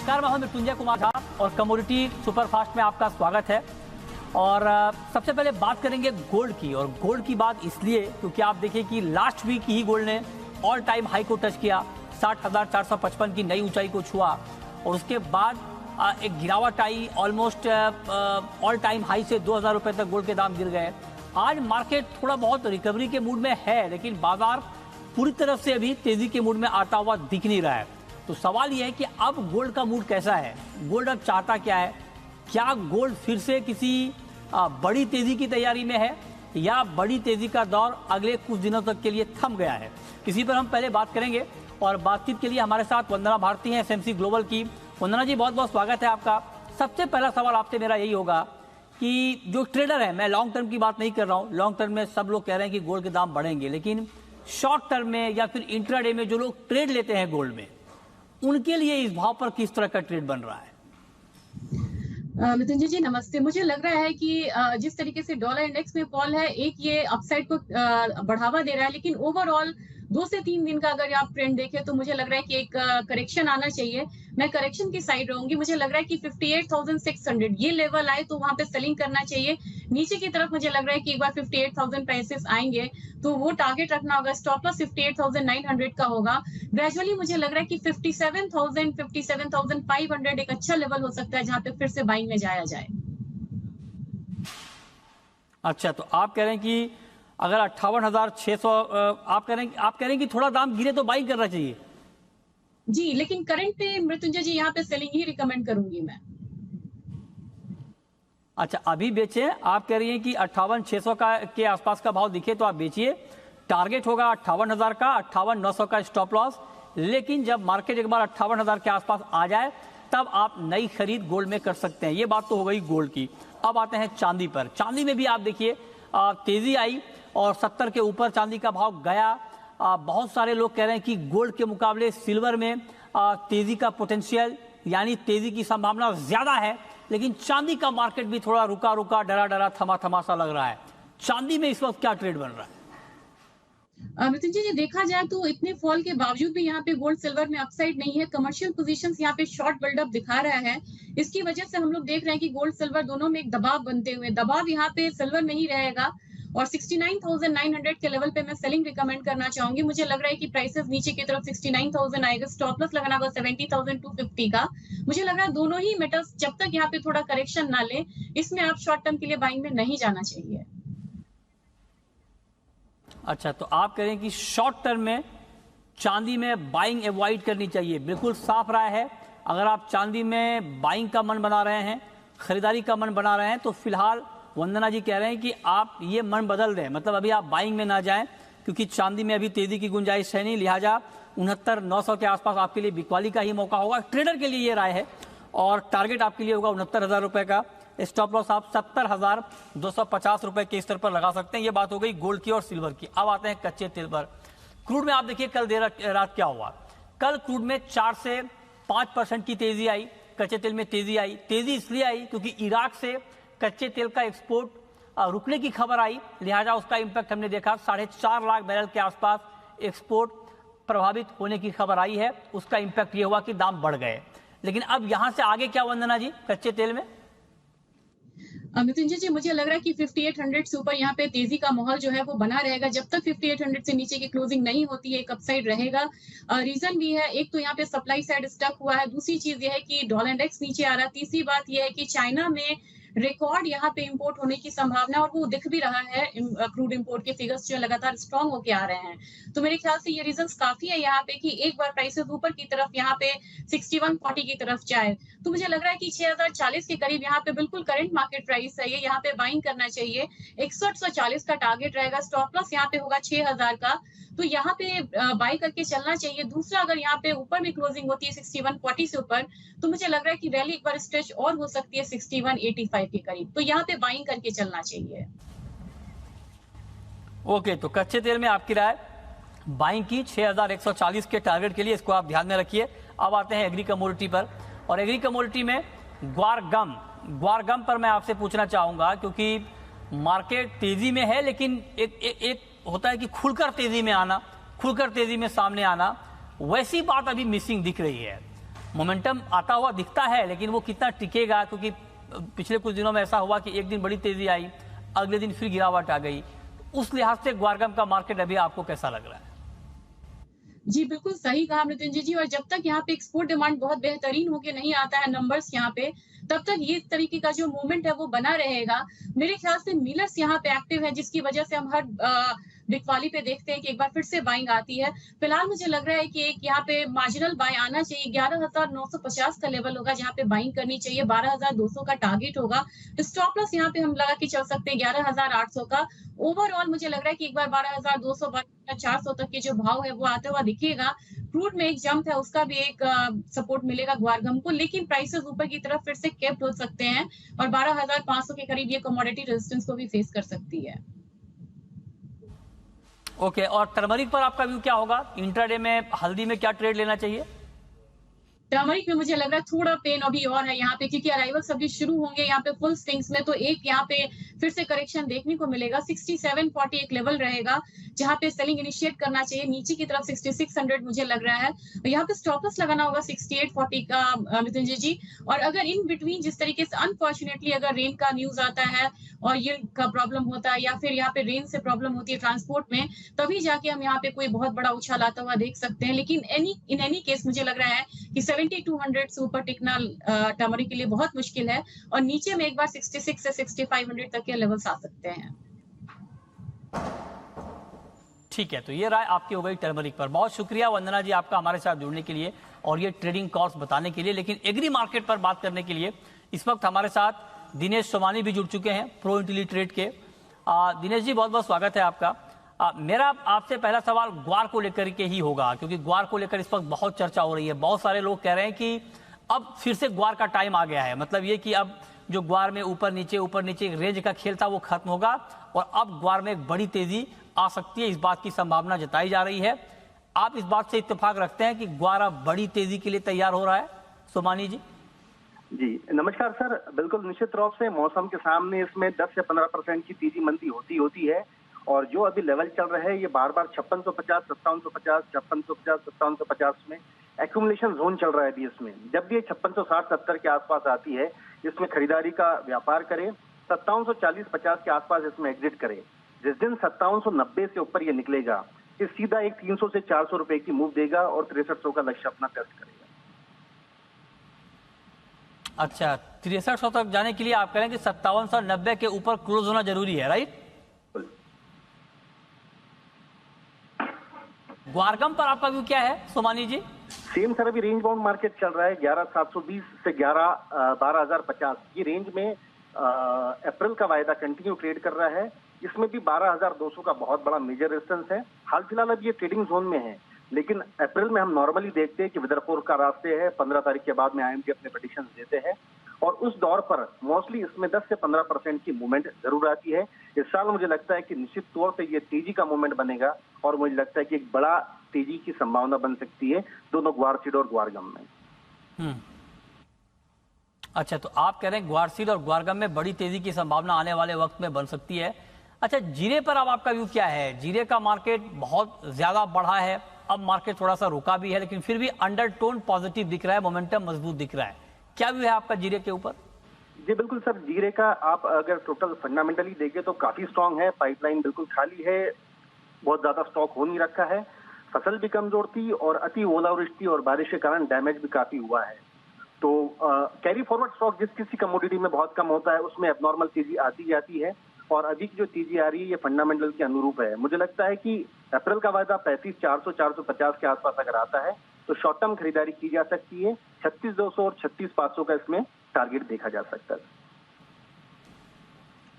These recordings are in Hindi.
नमस्कार, मैं हूं मृत्युंजय कुमार झा और कमोडिटी सुपरफास्ट में आपका स्वागत है। और सबसे पहले बात करेंगे गोल्ड की, और गोल्ड की बात इसलिए क्योंकि आप देखिए कि लास्ट वीक ही गोल्ड ने ऑल टाइम हाई को टच किया, 60,455 की नई ऊंचाई को छुआ और उसके बाद एक गिरावट आई, ऑलमोस्ट ऑल टाइम हाई से 2,000 रुपये तक गोल्ड के दाम गिर गए। आज मार्केट थोड़ा बहुत रिकवरी के मूड में है, लेकिन बाजार पूरी तरह से अभी तेजी के मूड में आता हुआ दिख नहीं रहा है। तो सवाल यह है कि अब गोल्ड का मूड कैसा है, गोल्ड अब चाहता क्या है, क्या गोल्ड फिर से किसी बड़ी तेजी की तैयारी में है या बड़ी तेजी का दौर अगले कुछ दिनों तक के लिए थम गया है, इसी पर हम पहले बात करेंगे। और बातचीत के लिए हमारे साथ वंदना भारती हैं एसएमसी ग्लोबल की। वंदना जी, बहुत बहुत स्वागत है आपका। सबसे पहला सवाल आपसे मेरा यही होगा कि जो ट्रेडर है, मैं लॉन्ग टर्म की बात नहीं कर रहा हूँ, लॉन्ग टर्म में सब लोग कह रहे हैं कि गोल्ड के दाम बढ़ेंगे, लेकिन शॉर्ट टर्म में या फिर इंट्राडे में जो लोग ट्रेड लेते हैं गोल्ड में, उनके लिए इस भाव पर किस तरह का ट्रेड बन रहा है? मृत्युंजय जी नमस्ते। मुझे लग रहा है कि जिस तरीके से डॉलर इंडेक्स में फॉल है, एक ये अपसाइड को बढ़ावा दे रहा है, लेकिन ओवरऑल 2 से 3 दिन का अगर आप ट्रेंड देखें तो मुझे लग रहा है कि एक करेक्शन आना चाहिए। मैं करेक्शन की साइड रहूंगी। मुझे लग रहा है कि 58,600 ये लेवल आए तो वहां पे सेलिंग करना चाहिए। नीचे की तरफ मुझे लग रहा है कि एक बार 58,000 प्राइसेस आएंगे तो वो टारगेट रखना होगा। स्टॉप लॉस 58,900 का होगा। ग्रेजुअली मुझे लग रहा है कि 57,000 57,500 एक अच्छा लेवल हो सकता है जहां पे फिर से बाइंग में जाया जाए। अच्छा, तो आप कह रहे हैं कि अगर 58,600 आप कह रहे हैं कि थोड़ा दाम गिरे तो बाइंग करना चाहिए? जी, लेकिन करंट पे मृत्युंजय जी यहाँ पे सेलिंग ही रिकमेंड करूंगी मैं। अच्छा, अभी बेचें? आप कह रही हैं कि 58,600 का के आसपास का भाव दिखे तो आप बेचिए। टारगेट होगा 58,000 का, 58,900 का स्टॉप लॉस। लेकिन जब मार्केट एक बार 58,000 के आसपास आ जाए तब आप नई खरीद गोल्ड में कर सकते हैं। ये बात तो हो गई गोल्ड की। अब आते हैं चांदी पर। चांदी में भी आप देखिए तेजी आई और 70 के ऊपर चांदी का भाव गया। बहुत सारे लोग कह रहे हैं कि गोल्ड के मुकाबले सिल्वर में तेजी का पोटेंशियल यानी तेजी की संभावना ज्यादा है, लेकिन चांदी का मार्केट भी थोड़ा रुका रुका, डरा डरा, थमा थमा सा लग रहा है। चांदी में इस वक्त क्या ट्रेड बन रहा है? मृत्युंजय जी देखा जाए तो इतने फॉल के बावजूद भी यहाँ पे गोल्ड सिल्वर में अपसाइड नहीं है। कमर्शियल पोजीशंस यहाँ पे शॉर्ट बिल्डअप दिखा रहा है। इसकी वजह से हम लोग देख रहे हैं कि गोल्ड सिल्वर दोनों में एक दबाव बनते हुए, दबाव यहाँ पे सिल्वर में ही रहेगा और 69,900 के लेवल पे मैं सेलिंग रिकमेंड करना चाहूंगी। मुझे लग रहा है कि प्राइसेस नीचे की तरफ 69,000 आएगा। स्टॉप लॉस लगाना होगा 70,250 का। मुझे लग रहा है दोनों ही मेटल्स जब तक यहाँ पे थोड़ा करेक्शन ना ले, इसमें आप शॉर्ट टर्म के लिए बाइंग में नहीं जाना चाहिए। अच्छा, तो आप कह रहे हैं कि शॉर्ट टर्म में चांदी में बाइंग अवॉइड करनी चाहिए। बिल्कुल साफ राय है। अगर आप चांदी में बाइंग का मन बना रहे हैं, खरीदारी का मन बना रहे हैं, तो फिलहाल वंदना जी कह रहे हैं कि आप ये मन बदल दें, मतलब अभी आप बाइंग में ना जाएं, क्योंकि चांदी में अभी तेजी की गुंजाइश है नहीं। लिहाजा 69,900 के आसपास आपके लिए बिकवाली का ही मौका होगा। ट्रेडर के लिए ये राय है और टारगेट आपके लिए होगा 69,000 रुपए का। स्टॉप लॉस आप 70,250 रुपए के स्तर पर लगा सकते हैं। ये बात हो गई गोल्ड की और सिल्वर की। अब आते हैं कच्चे तेल पर। क्रूड में आप देखिए कल देर रात क्या हुआ। कल क्रूड में 4 से 5% की तेजी आई, कच्चे तेल में तेजी आई। तेजी इसलिए आई क्योंकि इराक से कच्चे तेल का एक्सपोर्ट रुकने की खबर आई, लिहाजा उसका इंपैक्ट हमने देखा। 4.5 लाख बैरल के आसपास एक्सपोर्ट प्रभावित होने की खबर आई है। उसका इंपैक्ट ये हुआ कि दाम बढ़ गए। लेकिन अब यहां से आगे क्या वंदना जी कच्चे तेल में? मृत्युंजय जी मुझे लग रहा है कि 5800 से ऊपर यहाँ पे तेजी का माहौल जो है वो बना रहेगा। जब तक 5800 से नीचे की क्लोजिंग नहीं होती है, एक अपसाइड रहेगा। रीजन भी है, एक तो यहाँ पे सप्लाई साइड स्टक हुआ है, दूसरी चीज ये है कि डॉलर इंडेक्स नीचे आ रहा है, तीसरी बात ये है कि चाइना में रिकॉर्ड यहाँ पे इंपोर्ट होने की संभावना और वो दिख भी रहा है। क्रूड इंपोर्ट के फिगर्स जो लगातार स्ट्रॉन्ग होके आ रहे हैं। तो मेरे ख्याल से ये रीजंस काफी है यहाँ पे कि एक बार प्राइसेस ऊपर की तरफ यहाँ पे 6140 की तरफ जाए तो मुझे लग रहा है कि 6040 के करीब यहाँ पे बिल्कुल करंट मार्केट प्राइस है, ये यहाँ पे बाइंग करना चाहिए। 6140 का टारगेट रहेगा। स्टॉप लॉस यहाँ पे होगा 6000 का, तो यहाँ पे बाई करके चलना चाहिए। दूसरा, अगर यहाँ पे ऊपर में क्लोजिंग होती है 6140 से ऊपर, तो मुझे लग रहा है कि रैली एक बार स्ट्रेच और हो सकती है 6185 के करीब, तो यहाँ पे बाइंग करके चलना चाहिए। ओके, तो कच्चे तेल में आपकी राय बाइंग की 6140 के टारगेट के लिए, इसको आप ध्यान में रखिए। अब आते हैं एग्री कमोडिटी पर, और एग्री कमोडिटी में ग्वार गम पर मैं आपसे पूछना चाहूंगा, क्योंकि मार्केट तेजी में है, लेकिन एक होता है कि खुलकर तेजी में आना, खुलकर तेजी में सामने आना, वैसी बात अभी मिसिंग दिख रही है। मोमेंटम आता हुआ दिखता है, लेकिन वो कितना टिकेगा, क्योंकि पिछले कुछ दिनों में ऐसा हुआ कि एक दिन बड़ी तेजी आई, अगले दिन फिर गिरावट आ गई। उस लिहाज से ग्वारगम का मार्केट अभी आपको कैसा लग रहा है? जी, बिल्कुल सही कहा मृत्युंजय जी। और जब तक यहाँ पे एक्सपोर्ट डिमांड बहुत बेहतरीन होके नहीं आता है नंबर्स यहाँ पे, तब तक ये इस तरीके का जो मूवमेंट है वो बना रहेगा। मेरे ख्याल से मिलर्स यहाँ पे एक्टिव है, जिसकी वजह से हम हर बिकवाली पे देखते हैं कि एक बार फिर से बाइंग आती है। फिलहाल मुझे लग रहा है कि एक यहाँ पे मार्जिनल बाय आना चाहिए, 11,950 का लेवल होगा जहाँ पे बाइंग करनी चाहिए, 12,200 का टारगेट होगा। स्टॉप लॉस यहाँ पे हम लगा के चल सकते हैं 11,800 का। ओवरऑल मुझे लग रहा है कि एक बार 12,200 12,400 तक के जो भाव है वो आते हुआ दिखेगा। क्रूड में एक जंप है, उसका भी एक सपोर्ट मिलेगा ग्वारगम को, लेकिन प्राइसेस ऊपर की तरफ फिर से केप्ट हो सकते हैं और 12,500 के करीब ये कमोडिटी रेजिस्टेंस को भी फेस कर सकती है। ओके, और टर्मरिक पर आपका व्यू क्या होगा? इंट्राडे में हल्दी में क्या ट्रेड लेना चाहिए? टर्मरिक में मुझे लग रहा है थोड़ा पेन अभी और है यहाँ पे, क्योंकि अराइवल्स अभी शुरू होंगे यहाँ पे फुल स्विंग्स में, तो एक यहाँ पे फिर से करेक्शन देखने को मिलेगा। 6740 एक लेवल रहेगा जहाँ पे सेलिंग इनिशिएट करना चाहिए। नीचे की तरफ 6600 मुझे लग रहा है, और यहाँ पे स्टॉप लॉस लगाना होगा 6840 का मृत्युंजय जी। और अगर इन बिटवीन जिस तरीके से अनफॉर्चुनेटली अगर रेन का न्यूज आता है और ये का प्रॉब्लम होता है, या फिर यहाँ पे रेन से प्रॉब्लम होती है ट्रांसपोर्ट में, तभी जाके हम यहाँ पे कोई बहुत बड़ा उछाल आता हुआ देख सकते हैं। लेकिन इन एनी केस मुझे लग रहा है कि 7200 से ऊपर टिकना टर्मरिक के लिए बहुत मुश्किल है, और नीचे में एक बार 66 से 6500 तक के लेवल्स आ सकते हैं। ठीक है, तो ये राय आपकी हो गई टर्मरिक पर। बहुत शुक्रिया वंदना जी आपका हमारे साथ जुड़ने के लिए और ये ट्रेडिंग कॉर्स बताने के लिए। लेकिन एग्री मार्केट पर बात करने के लिए इस वक्त हमारे साथ दिनेश सोमानी भी जुड़ चुके हैं, प्रो इंटेलीट्रेड के। दिनेश जी, बहुत बहुत स्वागत है आपका। मेरा आपसे पहला सवाल ग्वार को लेकर के ही होगा, क्योंकि ग्वार को लेकर इस वक्त बहुत चर्चा हो रही है। बहुत सारे लोग कह रहे हैं कि अब फिर से ग्वार का टाइम आ गया है, मतलब ये कि अब जो ग्वार में ऊपर नीचे रेंज का खेल था वो खत्म होगा और अब ग्वार में एक बड़ी तेजी आ सकती है, इस बात की संभावना जताई जा रही है। आप इस बात से इत्तेफाक रखते हैं कि ग्वार अब बड़ी तेजी के लिए तैयार हो रहा है? सोमानी जी जी नमस्कार सर। बिल्कुल निश्चित रूप से मौसम के सामने इसमें 10 से 15% की तेजी मंदी होती है, और जो अभी लेवल चल रहा है ये बार 5650, 5750, 5650, 5750 में एक्यूमुलेशन जोन चल रहा है अभी। इसमें जब भी ये 5660-70 के आसपास आती है, इसमें खरीदारी का व्यापार करें। 5740-50 के आसपास इसमें एग्जिट करें। जिस दिन 5790 से ऊपर ये निकलेगा, ये सीधा एक 300 से 400 रुपए की मूव देगा और 6300 का लक्ष्य अपना टेस्ट करेगा। अच्छा, 6300 तक जाने के लिए आप कह रहे हैं कि 5790 के ऊपर क्लोज होना जरूरी है, राइट? ग्वारगम पर आपका व्यू क्या है सोमानी जी? सेम सर, अभी रेंज बाउंड मार्केट चल रहा है 11,720 से 12,050। ये रेंज में अप्रैल का वायदा कंटिन्यू ट्रेड कर रहा है। इसमें भी 12,200 का बहुत बड़ा मेजर रेजिस्टेंस है। हाल फिलहाल अब ये ट्रेडिंग जोन में है, लेकिन अप्रैल में हम नॉर्मली देखते हैं कि विदर्भ का रास्ते है। 15 तारीख के बाद में IMD अपने प्रेडिक्शंस देते हैं, और उस दौर पर मोस्टली इसमें 10 से 15% की मूवमेंट जरूर आती है। इस साल मुझे लगता है कि निश्चित तौर पे ये तेजी का मूवमेंट बनेगा, और मुझे लगता है कि एक बड़ा तेजी की संभावना बन सकती है दोनों ग्वारसीड और ग्वारगम में। अच्छा, तो आप कह रहे हैं ग्वारसीड और ग्वारगम में बड़ी तेजी की संभावना आने वाले वक्त में बन सकती है। अच्छा, जीरे पर अब आपका व्यू क्या है? जीरे का मार्केट बहुत ज्यादा बढ़ा है, अब मार्केट थोड़ा सा रुका भी है, लेकिन फिर भी अंडरटोन पॉजिटिव दिख रहा है, मोमेंटम मजबूत दिख रहा है। क्या व्यू है आपका जीरे के ऊपर? जी बिल्कुल सर, जीरे का आप अगर टोटल फंडामेंटली देखें तो काफी स्ट्रांग है। पाइपलाइन बिल्कुल खाली है, बहुत ज्यादा स्टॉक हो नहीं रखा है। फसल भी कमजोर थी और अति ओलावृष्टि और बारिश के कारण डैमेज भी काफी हुआ है। तो कैरी फॉरवर्ड स्टॉक जिस किसी कमोडिटी में बहुत कम होता है, उसमें एबनॉर्मल तेजी आती जाती है, और अभी की जो तेजी आ रही है ये फंडामेंटल के अनुरूप है। मुझे लगता है कि अप्रैल का वायदा 35,400, 450 के आसपास अगर आता है तो शॉर्ट टर्म खरीदारी की जा सकती है। 36,200 और 36,500 का इसमें टारगेट देखा जा सकता है।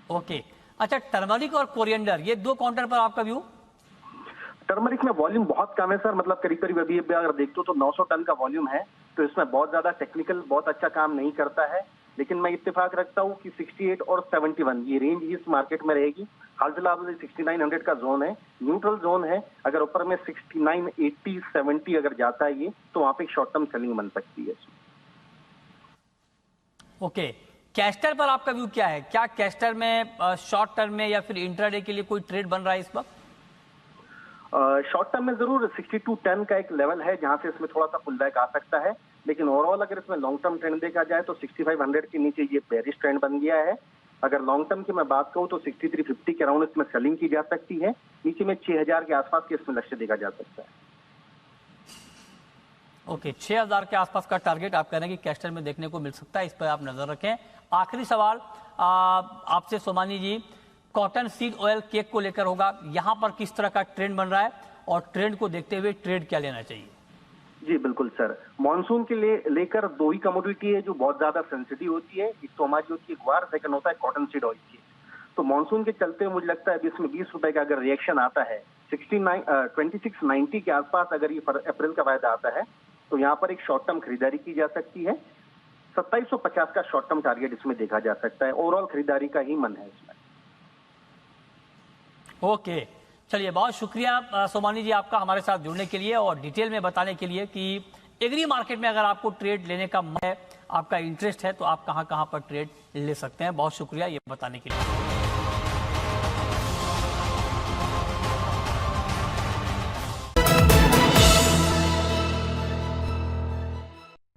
ओके, अच्छा, टर्मरिक और कोरिएंडर, ये दो काउंटर पर आपका व्यू? टर्मरिक में वॉल्यूम बहुत कम है सर, मतलब करीब करीब अभी अगर देखते हो तो 900 टन का वॉल्यूम है, तो इसमें बहुत ज्यादा टेक्निकल बहुत अच्छा काम नहीं करता है। लेकिन मैं इत्तेफाक रखता हूँ कि 68 और 71 ये रेंज ही इस मार्केट में रहेगी। हाल फिलहाल 6900 का जोन है, न्यूट्रल जोन है। अगर ऊपर में 69, 80, 70 अगर जाता है ये, तो वहां पे एक शॉर्ट टर्म सेलिंग बन सकती है। ओके, कैस्टर पर आपका व्यू क्या है? क्या कैस्टर में शॉर्ट टर्म में या फिर इंट्राडे के लिए कोई ट्रेड बन रहा है इस वक्त? शॉर्ट टर्म में जरूर 6210 का एक लेवल है जहां से इसमें थोड़ा सा पुल बैक आ सकता है। लेकिन ओवरऑल अगर इसमें लॉन्ग टर्म ट्रेंड देखा जाए तो 6500 के नीचे ये बेरिश ट्रेंड बन गया है। अगर लॉन्ग टर्म की मैं बात करूं तो 6350 के अराउंड इसमें सेलिंग की जा सकती है। नीचे में 6000 के आसपास के इसमें लक्ष्य देखा जा सकता है। ओके, 6000 के आसपास का टारगेट आप कह रहे हैं कि कैस्टर में देखने को मिल सकता है, इस पर आप नजर रखें। आखिरी सवाल आपसे सोमानी जी, कॉटन सीड ऑयल केक को लेकर होगा, यहां पर किस तरह का ट्रेंड बन रहा है और ट्रेंड को देखते हुए ट्रेड क्या लेना चाहिए? जी बिल्कुल सर, मानसून के लिए लेकर दो ही कमोडिटी है जो बहुत ज्यादा सेंसिटिव होती है। एक तो हमारी होती है ग्वार, सेकंड होता है कॉटन सीड ऑयल की। तो मानसून के चलते मुझे लगता है अभी इसमें 20 रुपए का अगर रिएक्शन आता है 2690 के आसपास, अगर ये अप्रैल का वायदा आता है तो यहाँ पर एक शॉर्ट टर्म खरीदारी की जा सकती है। 2750 का शॉर्ट टर्म टारगेट इसमें देखा जा सकता है। ओवरऑल खरीदारी का ही मन है इसमें। ओके, चलिए बहुत शुक्रिया सोमानी जी आपका हमारे साथ जुड़ने के लिए और डिटेल में बताने के लिए कि एग्री मार्केट में अगर आपको ट्रेड लेने का मन है, आपका इंटरेस्ट है, तो आप कहां कहां पर ट्रेड ले सकते हैं। बहुत शुक्रिया ये बताने के लिए।